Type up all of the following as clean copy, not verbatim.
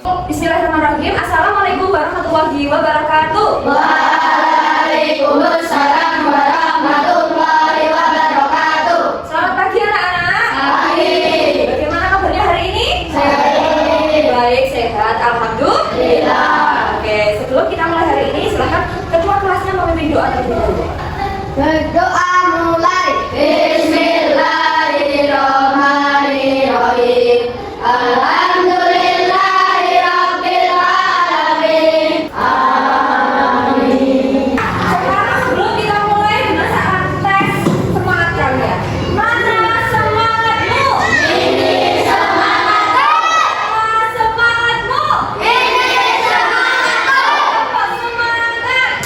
Bismillahirrahmanirrahim. Assalamualaikum warahmatullahi wabarakatuh. Waalaikumsalam warahmatullahi wabarakatuh. Selamat pagi anak-anak. Pagi. Bagaimana kabarnya hari ini? Baik. Baik, sehat, alhamdulillah. Oke, sebelum kita mulai hari ini, silakan ketua kelasnya memimpin doa terlebih dahulu. Berdoa mulai. Bismillahirrahmanirrahim. Alhamdulillahirabbil alamin. Amin. Sekarang sebelum kita mulai, Bunasa akan tes semangat kalian. Mana semangatmu? Ini semangatku. Mana semangatmu? Ini semangatku. Cepat semangat.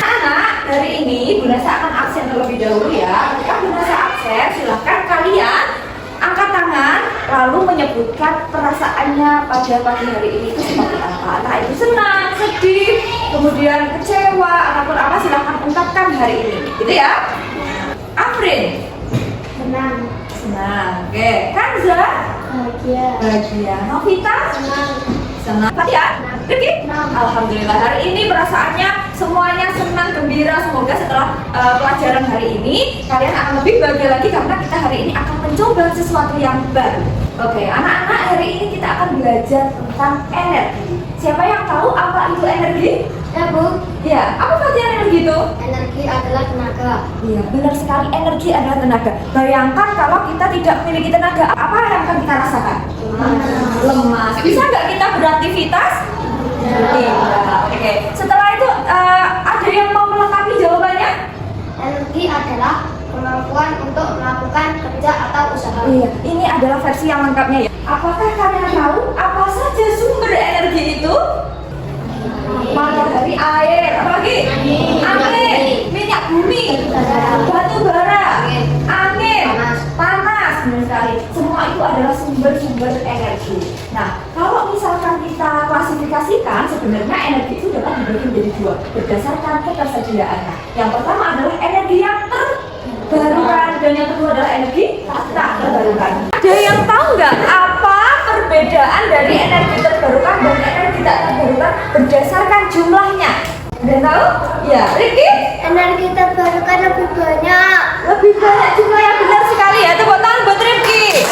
Anak, hari ini Bunasa akan absen terlebih dahulu ya. Ketika Bunasa absen, silahkan kalian angkat tangan lalu menyebutkan perasaannya pada pagi hari ini itu seperti apa. Entah itu senang, sedih, kemudian kecewa, ataupun apa, silahkan ungkapkan hari ini. Gitu ya. Afrin, Senang. senang. Oke, Kanza, Bahagia. bahagia. Novita, Senang. senang. Fatia, Rifki, alhamdulillah hari ini perasaannya semuanya senang, gembira. Semoga setelah pelajaran hari ini kalian akan lebih bahagia lagi karena kita hari ini akan mencoba sesuatu yang baru. Oke, anak-anak, hari ini kita akan belajar tentang energi. Siapa yang tahu apa itu energi? Ya, Bu. Ya, apa bagian energi itu? Energi adalah tenaga. Iya, benar sekali, energi adalah tenaga. Bayangkan kalau kita tidak memiliki tenaga, apa yang akan kita rasakan? Lemas. Bisa nggak kita beraktivitas? Tidak. Oke. Setelah itu ada yang mau melengkapi jawabannya? Energi adalah kemampuan untuk melakukan kerja atau usaha. Iya. Ini adalah versi yang lengkapnya ya. Apakah kalian tahu apa saja sumber energi itu? Matahari, air, apa lagi? Angin, minyak bumi, batu bara, angin, panas, benar sekali. Semua itu adalah sumber-sumber energi. Nah, kalau misalkan kita klasifikasikan, sebenarnya energi itu dapat dibagi menjadi dua berdasarkan ketersediaannya. Yang pertama adalah energi yang terbarukan dan yang kedua adalah energi tak terbarukan. Ada yang tahu nggak apa perbedaan dari energi terbarukan dan energi tak terbarukan berdasarkan jumlahnya? Ada yang tahu? Ya, Rifki? Energi terbarukan lebih banyak. Lebih banyak jumlah yang benar sekali ya. Tepuk tangan buat Rifki.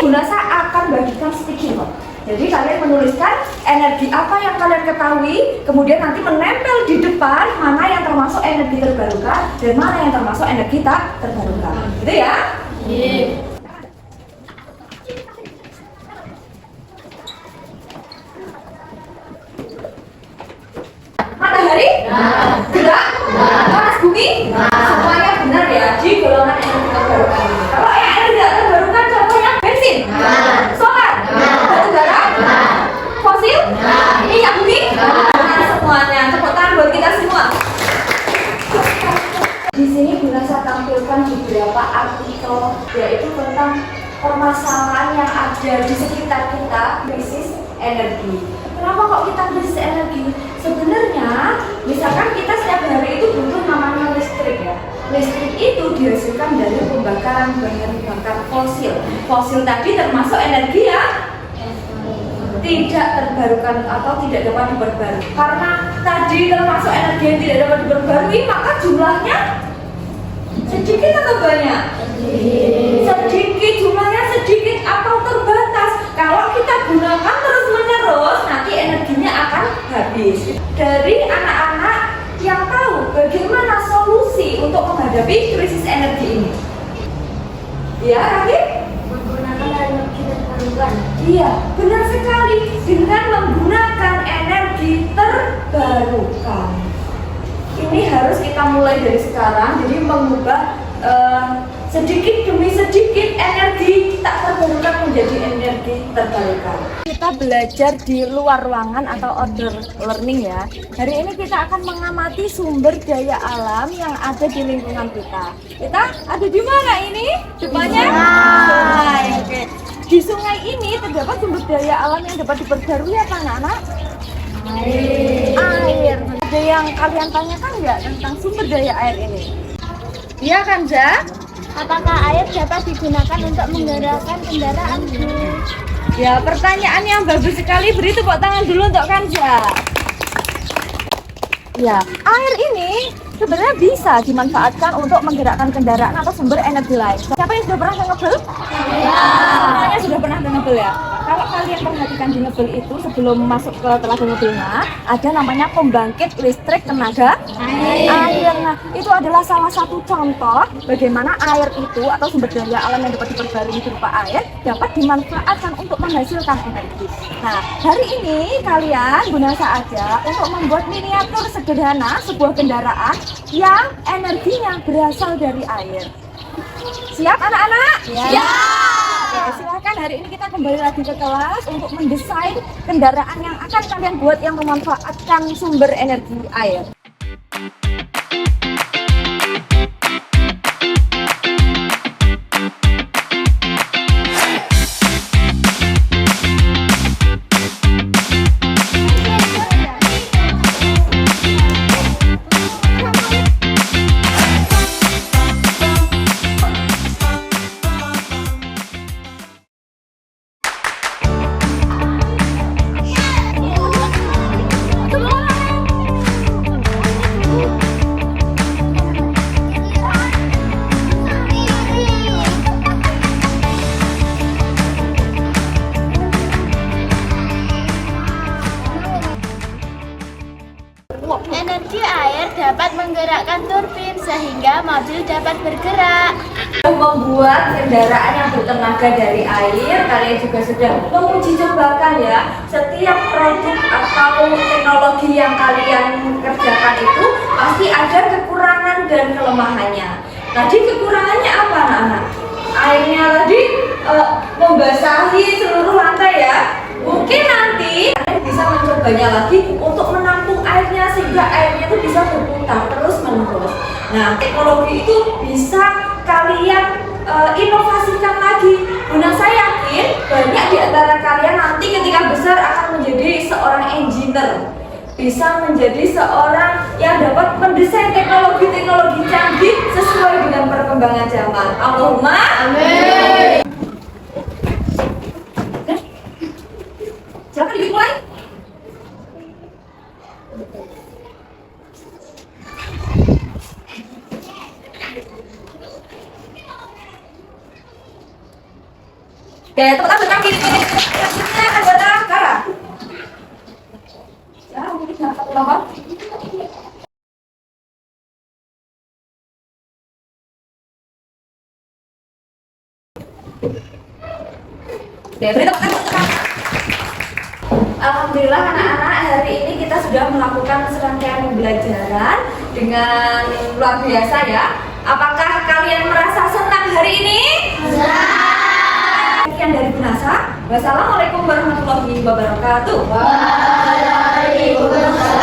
Bunasa akan bagikan sticky note. Jadi kalian menuliskan energi apa yang kalian ketahui, kemudian nanti menempel di depan mana yang termasuk energi terbarukan dan mana yang termasuk energi tak terbarukan. Gitu ya? Iya. Matahari? Gerak? Panas bumi? Semuanya benar ya di golongan energi terbarukan ini. Kalau yang energi tak terbarukan contohnya bensin, solar, batu bara, fosil, minyak bumi, benar semuanya. Tepuk tangan buat kita semua. Di sini Bunasa tampilkan beberapa artikel yaitu tentang permasalahan yang ada di sekitar kita, krisis energi. Kenapa kok kita krisis energi? Sebenarnya, misalkan kita setiap hari itu butuh namanya listrik ya. Listrik itu dihasilkan dari pembakaran bahan bakar fosil. Fosil tadi termasuk energi yang tidak terbarukan atau tidak dapat diperbarui. Karena tadi termasuk energi yang tidak dapat diperbarui, maka jumlahnya sedikit atau banyak? Sedikit, jumlahnya sedikit atau terbatas. Kalau kita gunakan terus-menerus, nanti energinya akan habis. Dari anak-anak yang tahu bagaimana solusi untuk menghadapi krisis energi ini? Ya, Raffi? Menggunakan energi terbarukan. Iya, benar sekali. Dengan menggunakan energi terbarukan. Ini harus kita mulai dari sekarang. Jadi mengubah sedikit demi sedikit energi tak terbarukan menjadi energi terbarukan. Kita belajar di luar ruangan atau outdoor learning ya. Hari ini kita akan mengamati sumber daya alam yang ada di lingkungan kita. Kita ada di mana ini? Depannya? Sungai. Oke. Di sungai ini terdapat sumber daya alam yang dapat diperbarui apa anak-anak? Air. Ada yang kalian tanyakan nggak tentang sumber daya air ini? Iya kan, Ja? Apakah air dapat digunakan untuk menggerakkan kendaraan, Bu? Ya, pertanyaan yang bagus sekali. Beri tepuk tangan dulu untuk Kanja. Ya, air ini sebenarnya bisa dimanfaatkan untuk menggerakkan kendaraan atau sumber energi lain. Siapa yang sudah pernah ngebel? Ya. Semuanya sudah pernah ngebel ya. Kalau kalian perhatikan di ngebel itu sebelum masuk ke telaga ngebelnya, ada namanya pembangkit listrik tenaga air. Nah, itu adalah salah satu contoh bagaimana air itu atau sumber daya alam yang dapat diperbarui berupa air dapat dimanfaatkan untuk menghasilkan energi. Nah, hari ini kalian guna saja untuk membuat miniatur sederhana sebuah kendaraan yang energinya berasal dari air. Siap anak-anak? Ya. Oke, silakan hari ini kita kembali lagi ke kelas untuk mendesain kendaraan yang akan kalian buat yang memanfaatkan sumber energi air. Energi air dapat menggerakkan turbin sehingga mobil dapat bergerak. Membuat kendaraan yang bertenaga dari air, kalian juga sudah menguji cobakan ya. Setiap produk atau teknologi yang kalian kerjakan itu pasti ada kekurangan dan kelemahannya. Tadi kekurangannya apa anak-anak? Airnya tadi membasahi seluruh lantai ya. Mungkin nanti kalian bisa mencobanya lagi untuk menampung airnya sehingga airnya itu bisa berputar terus menerus. Nah, teknologi itu bisa kalian inovasikan lagi. Nah, saya yakin banyak di antara kalian nanti ketika besar akan menjadi seorang engineer, bisa menjadi seorang yang dapat mendesain teknologi-teknologi canggih sesuai dengan perkembangan zaman. Allahumma amin. Silakan dimulai. Ya, teman-teman sekarang kiri akan berarah arah. Ya, mungkin satu nomor. Oke, beri tepuk tangan. Alhamdulillah anak-anak, hari ini kita sudah melakukan serangkaian pembelajaran dengan luar biasa ya. Apakah kalian merasa senang hari ini? Sekian dari Bunasa. Wassalamualaikum warahmatullahi wabarakatuh. Waalaikumsalam.